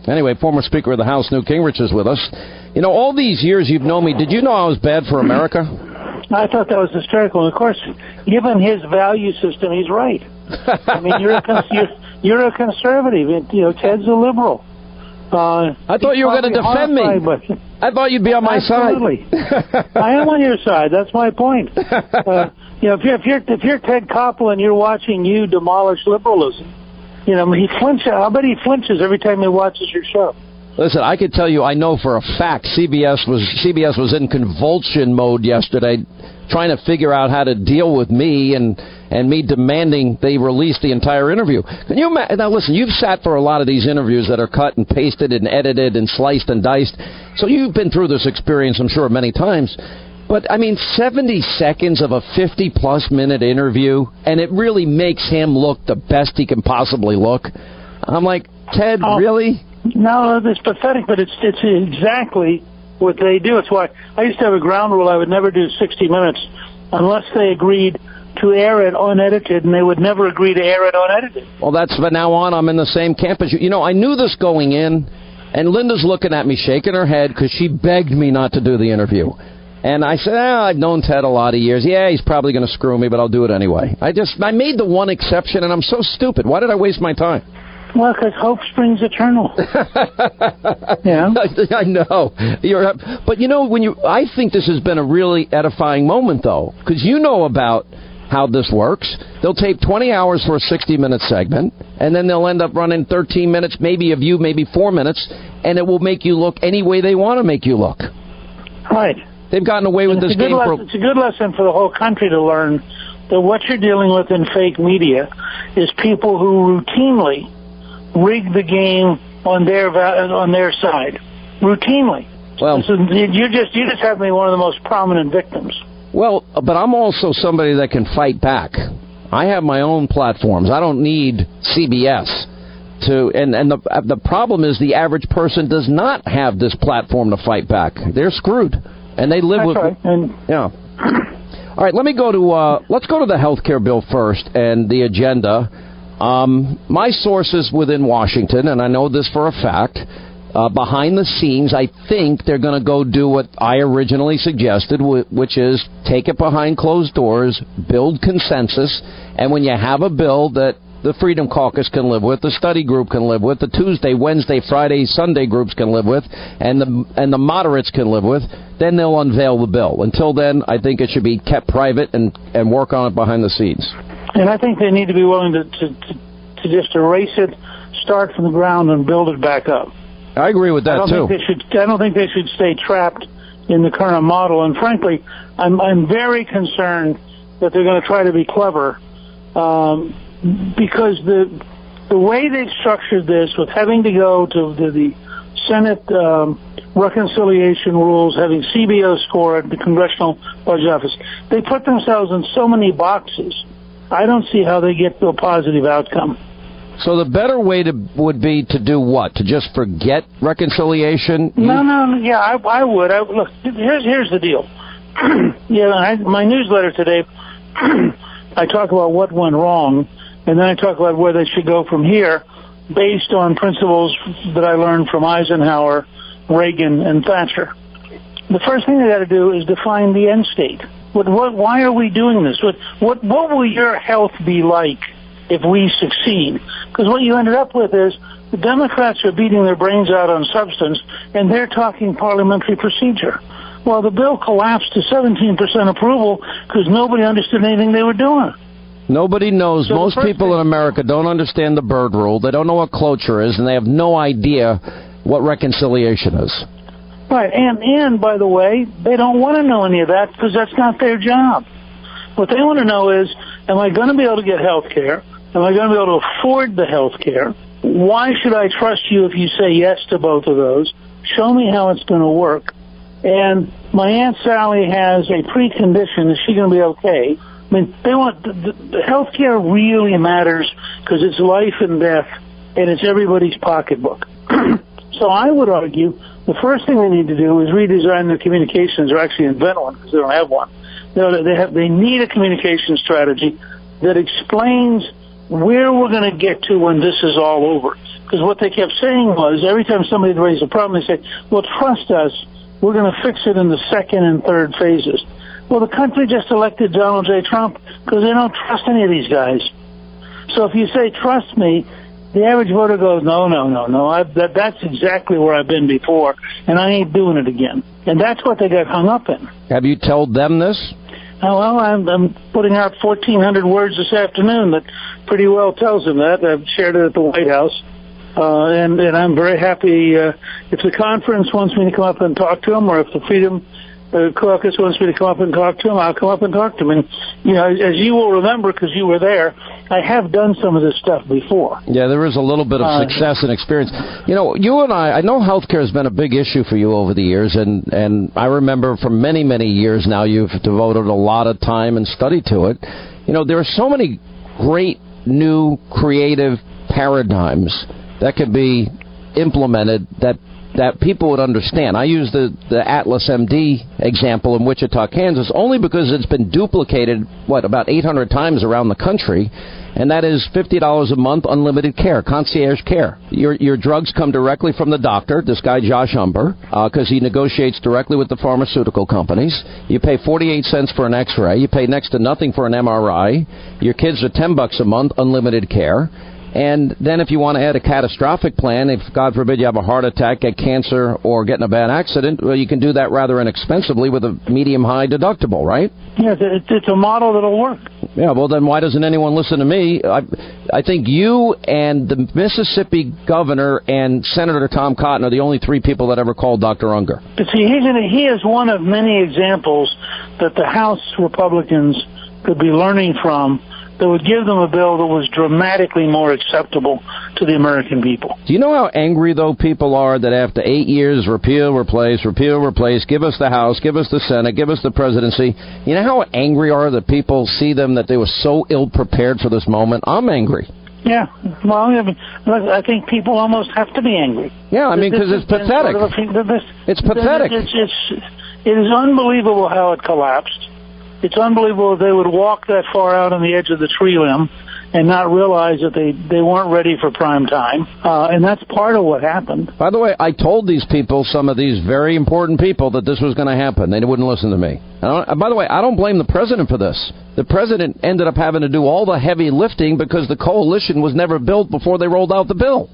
Anyway, former Speaker of the House, Newt Gingrich, is with us. You know, all these years you've known me, did you know I was bad for America? I thought that was hysterical. And of course, given his value system, he's right. I mean, you're a conservative. You know, Ted's a liberal. I thought you were going to defend me. I thought you'd be on my side. I am on your side. That's my point. You know, if you're Ted Koppel and you're watching you demolish liberalism, you know, he flinches. I bet he flinches every time he watches your show. Listen, I could tell you, I know for a fact CBS was in convulsion mode yesterday, trying to figure out how to deal with me and me demanding they release the entire interview. Can you now listen? You've sat for a lot of these interviews that are cut and pasted and edited and sliced and diced, so you've been through this experience, I'm sure, many times. But I mean, 70 seconds of a 50-plus minute interview, and it really makes him look the best he can possibly look. I'm like, Ted, really? No, it's pathetic, but it's exactly what they do. It's why I used to have a ground rule: I would never do 60 minutes unless they agreed to air it unedited, and they would never agree to air it unedited. Well, that's from now on. I'm in the same camp as you. You know, I knew this going in, and Linda's looking at me, shaking her head, because she begged me not to do the interview. And I said, I've known Ted a lot of years. Yeah, he's probably going to screw me, but I'll do it anyway. I made the one exception, and I'm so stupid. Why did I waste my time? Well, because hope springs eternal. Yeah, I know. But you know, I think this has been a really edifying moment, though, because you know about how this works. They'll tape 20 hours for a 60-minute segment, and then they'll end up running 13 minutes, maybe of you, maybe 4 minutes, and it will make you look any way they want to make you look. Right. They've gotten away with this game. It's a good lesson for the whole country to learn that what you're dealing with in fake media is people who routinely rig the game on their side, routinely. Well, you just have me one of the most prominent victims. Well, but I'm also somebody that can fight back. I have my own platforms. I don't need CBS to. And the problem is the average person does not have this platform to fight back. They're screwed, and they live with. Right. Yeah. All right. Let's go to the health care bill first and the agenda. My sources within Washington, and I know this for a fact, behind the scenes, I think they're going to go do what I originally suggested, which is take it behind closed doors, build consensus, and when you have a bill that the Freedom Caucus can live with, the study group can live with, the Tuesday, Wednesday, Friday, Sunday groups can live with, and the moderates can live with, then they'll unveil the bill. Until then, I think it should be kept private and work on it behind the scenes. And I think they need to be willing to just erase it, start from the ground, and build it back up. I agree with that, too. I don't think they should stay trapped in the current model. And frankly, I'm very concerned that they're going to try to be clever because the way they've structured this, with having to go to the Senate reconciliation rules, having CBO score at the Congressional Budget Office, they put themselves in so many boxes. I don't see how they get to a positive outcome. So the better way would be to do what? To just forget reconciliation? No. Yeah, I would. Look, here's the deal. My newsletter today, I talk about what went wrong, and then I talk about where they should go from here, based on principles that I learned from Eisenhower, Reagan, and Thatcher. The first thing they got to do is define the end state. Why are we doing this? What will your health be like if we succeed? Because what you ended up with is the Democrats are beating their brains out on substance, and they're talking parliamentary procedure. Well, the bill collapsed to 17% approval because nobody understood anything they were doing. Nobody knows. Most people in America don't understand the Byrd Rule. They don't know what cloture is, and they have no idea what reconciliation is. Right, and by the way, they don't want to know any of that because that's not their job. What they want to know is, am I going to be able to get health care? Am I going to be able to afford the health care? Why should I trust you if you say yes to both of those? Show me how it's going to work. And my Aunt Sally has a precondition. Is she going to be okay? I mean, they want the health care really matters because it's life and death, and it's everybody's pocketbook. So I would argue the first thing they need to do is redesign their communications, or actually invent one because they don't have one. They need a communication strategy that explains where we're going to get to when this is all over. Because what they kept saying was, every time somebody raised a problem, they say, well, trust us, we're going to fix it in the second and third phases. Well, the country just elected Donald J. Trump because they don't trust any of these guys. So if you say, trust me, the average voter goes, no, that's exactly where I've been before, and I ain't doing it again. And that's what they got hung up in. Have you told them this? Oh, well, I'm putting out 1,400 words this afternoon that pretty well tells them that. I've shared it at the White House. And I'm very happy if the conference wants me to come up and talk to them, or if the Freedom Caucus wants me to come up and talk to them, I'll come up and talk to them. And, as you will remember, because you were there, I have done some of this stuff before. Yeah, there is a little bit of success and experience. You and I know healthcare has been a big issue for you over the years, and I remember for many, many years now you've devoted a lot of time and study to it. There are so many great, new, creative paradigms that could be implemented that people would understand. I use the Atlas MD example in Wichita, Kansas, only because it's been duplicated, about 800 times around the country, and that is $50 a month, unlimited care, concierge care. Your drugs come directly from the doctor, this guy Josh Umber, because he negotiates directly with the pharmaceutical companies. You pay 48 cents for an X-ray. You pay next to nothing for an MRI. Your kids are $10 a month, unlimited care. And then if you want to add a catastrophic plan, if, God forbid, you have a heart attack, get cancer, or get in a bad accident, well, you can do that rather inexpensively with a medium-high deductible, right? Yes, it's a model that'll work. Yeah, well, then why doesn't anyone listen to me? I think you and the Mississippi governor and Senator Tom Cotton are the only three people that ever called Dr. Unger. But see, he is one of many examples that the House Republicans could be learning from that would give them a bill that was dramatically more acceptable to the American people. Do you know how angry, though, people are that after 8 years, repeal, replace, give us the House, give us the Senate, give us the presidency? You know how angry are the people see them that they were so ill-prepared for this moment? I'm angry. Yeah, well, I think people almost have to be angry. Yeah, I mean, because it's pathetic. It's pathetic. It is unbelievable how it collapsed. It's unbelievable they would walk that far out on the edge of the tree limb and not realize that they weren't ready for prime time. And that's part of what happened. By the way, I told these people, some of these very important people, that this was going to happen. They wouldn't listen to me. By the way, I don't blame the president for this. The president ended up having to do all the heavy lifting because the coalition was never built before they rolled out the bill.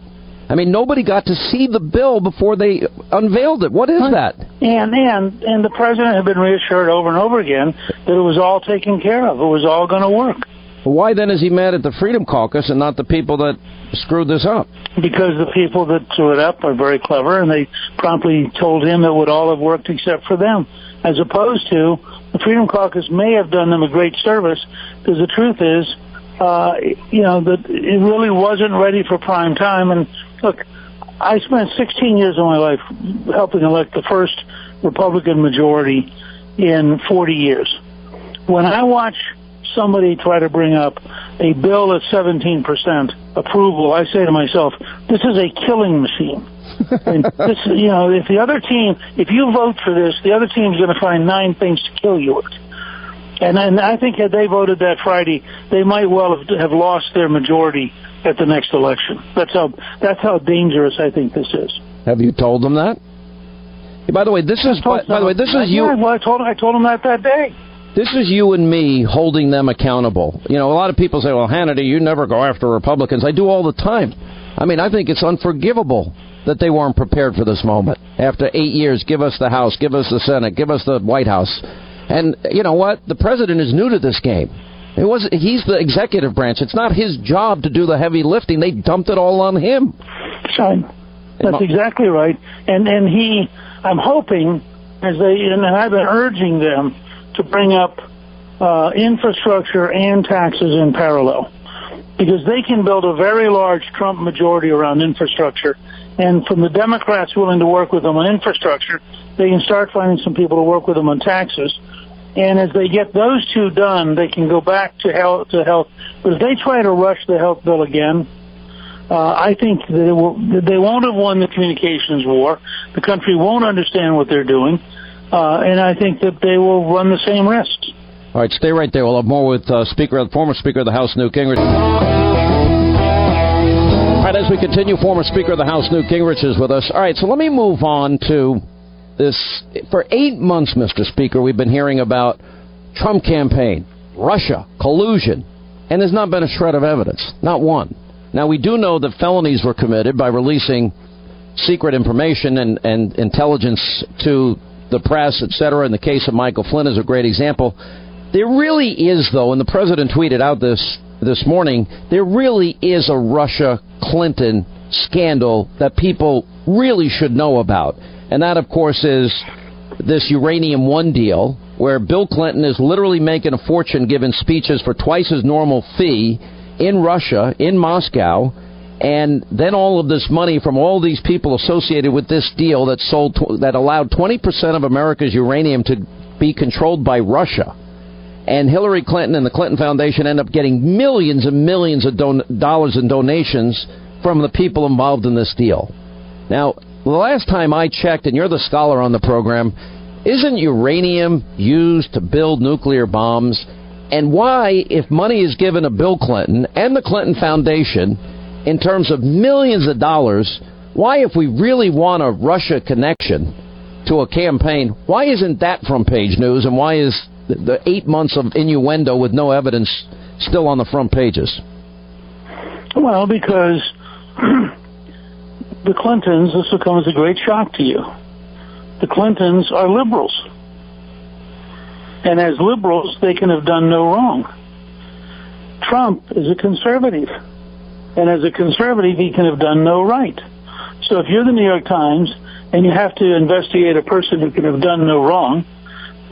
I mean, nobody got to see the bill before they unveiled it. What is that? And the president had been reassured over and over again that it was all taken care of. It was all going to work. Well, why then is he mad at the Freedom Caucus and not the people that screwed this up? Because the people that threw it up are very clever, and they promptly told him it would all have worked except for them, as opposed to the Freedom Caucus may have done them a great service, because the truth is, that it really wasn't ready for prime time. And look, I spent 16 years of my life helping elect the first Republican majority in 40 years. When I watch somebody try to bring up a bill at 17% approval, I say to myself, this is a killing machine. And this, if the other team, if you vote for this, the other team's going to find 9 things to kill you with. And I think had they voted that Friday, they might well have lost their majority at the next election. That's how dangerous I think this is. Have you told them that? By the way, this is you. Yeah, well, I told them that day. This is you and me holding them accountable. A lot of people say, "Well, Hannity, you never go after Republicans." I do all the time. I mean, I think it's unforgivable that they weren't prepared for this moment. After 8 years, give us the House, give us the Senate, give us the White House. And you know what? The president is new to this game. He's the executive branch. It's not his job to do the heavy lifting. They dumped it all on him. That's exactly right. And I'm hoping, and I've been urging them to bring up infrastructure and taxes in parallel, because they can build a very large Trump majority around infrastructure. And from the Democrats willing to work with them on infrastructure, they can start finding some people to work with them on taxes. And as they get those two done, they can go back to health. But if they try to rush the health bill again, I think they won't have won the communications war. The country won't understand what they're doing. And I think that they will run the same risks. All right, stay right there. We'll have more with former Speaker of the House, Newt Gingrich. right, as we continue, former Speaker of the House Newt Gingrich is with us. All right, so let me move on to this. For 8 months, Mr. Speaker, we've been hearing about Trump campaign, Russia, collusion, and there's not been a shred of evidence, not one. Now, we do know that felonies were committed by releasing secret information and intelligence to the press, etc. In the case of Michael Flynn is a great example. There really is, though, and the president tweeted out this morning, there really is a Russia-Clinton scandal that people really should know about. And that, of course, is this Uranium One deal, where Bill Clinton is literally making a fortune giving speeches for twice his normal fee in Russia, in Moscow, and then all of this money from all these people associated with this deal that allowed 20% of America's uranium to be controlled by Russia. And Hillary Clinton and the Clinton Foundation end up getting millions and millions of dollars in donations from the people involved in this deal. Now, the last time I checked, and you're the scholar on the program, isn't uranium used to build nuclear bombs? And why, if money is given to Bill Clinton and the Clinton Foundation in terms of millions of dollars, why, if we really want a Russia connection to a campaign, why isn't that front page news, and why is the 8 months of innuendo with no evidence still on the front pages? Well, because the Clintons, this will come as a great shock to you, the Clintons are liberals. And as liberals, they can have done no wrong. Trump is a conservative. And as a conservative, he can have done no right. So if you're the New York Times and you have to investigate a person who can have done no wrong,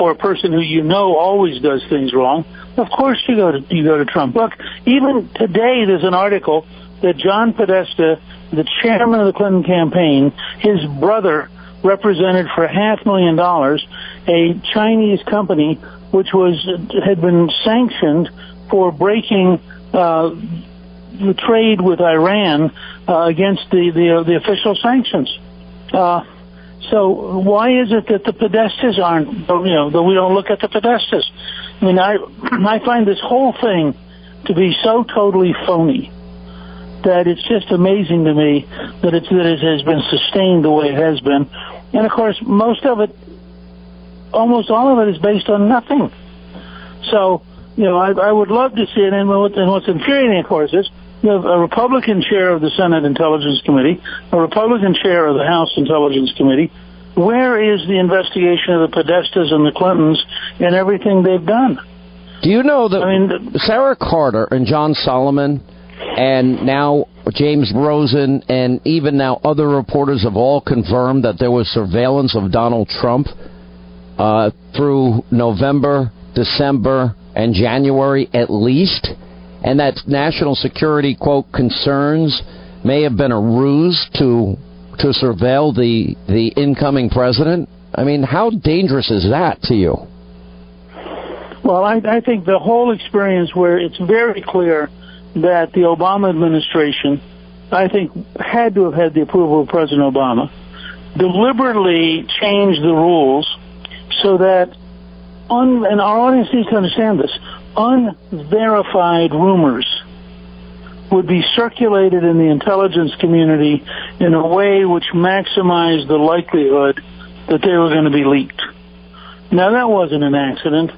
or a person who you know always does things wrong, of course you go to Trump. Look, even today there's an article that John Podesta, the chairman of the Clinton campaign, his brother represented for $500,000 a Chinese company which had been sanctioned for breaking the trade with Iran against the official sanctions. So why is it that the Podestas aren't, that we don't look at the Podestas? I mean, I find this whole thing to be so totally phony that it's just amazing to me that it has been sustained the way it has been. And, of course, almost all of it is based on nothing. So, I would love to see it. And what's infuriating, of course, is you have a Republican chair of the Senate Intelligence Committee, a Republican chair of the House Intelligence Committee. Where is the investigation of the Podestas and the Clintons and everything they've done? Do you know that Sarah Carter and John Solomon and now James Rosen and even now other reporters have all confirmed that there was surveillance of Donald Trump through November, December, and January at least, and that national security, quote, concerns may have been a ruse to surveil the incoming president? I mean, how dangerous is that to you? Well, I think the whole experience where it's very clear that the Obama administration, I think, had to have had the approval of President Obama, deliberately changed the rules so that, and our audience needs to understand this, unverified rumors would be circulated in the intelligence community in a way which maximized the likelihood that they were going to be leaked. Now, that wasn't an accident.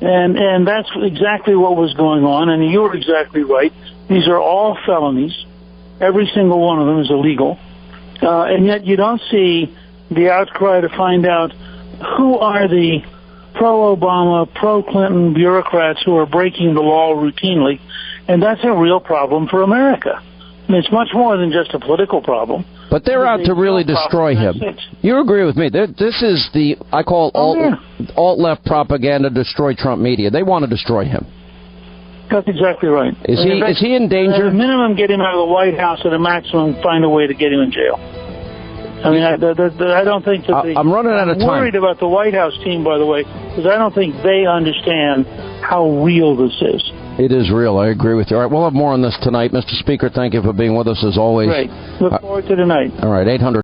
And that's exactly what was going on, and you were exactly right. These are all felonies. Every single one of them is illegal. And yet you don't see the outcry to find out who are the pro-Obama, pro-Clinton bureaucrats who are breaking the law routinely, and that's a real problem for America. I mean, it's much more than just a political problem. But they're out to really destroy him. You agree with me. This is the, I call alt-left propaganda, destroy Trump media. They want to destroy him. That's exactly right. Is he in danger? At a minimum, get him out of the White House. At a maximum, find a way to get him in jail. I mean, I don't think that I'm running out of time. I'm worried about the White House team, by the way, because I don't think they understand how real this is. It is real. I agree with you. All right, we'll have more on this tonight. Mr. Speaker, thank you for being with us as always. Great. Look forward to tonight. All right, 800.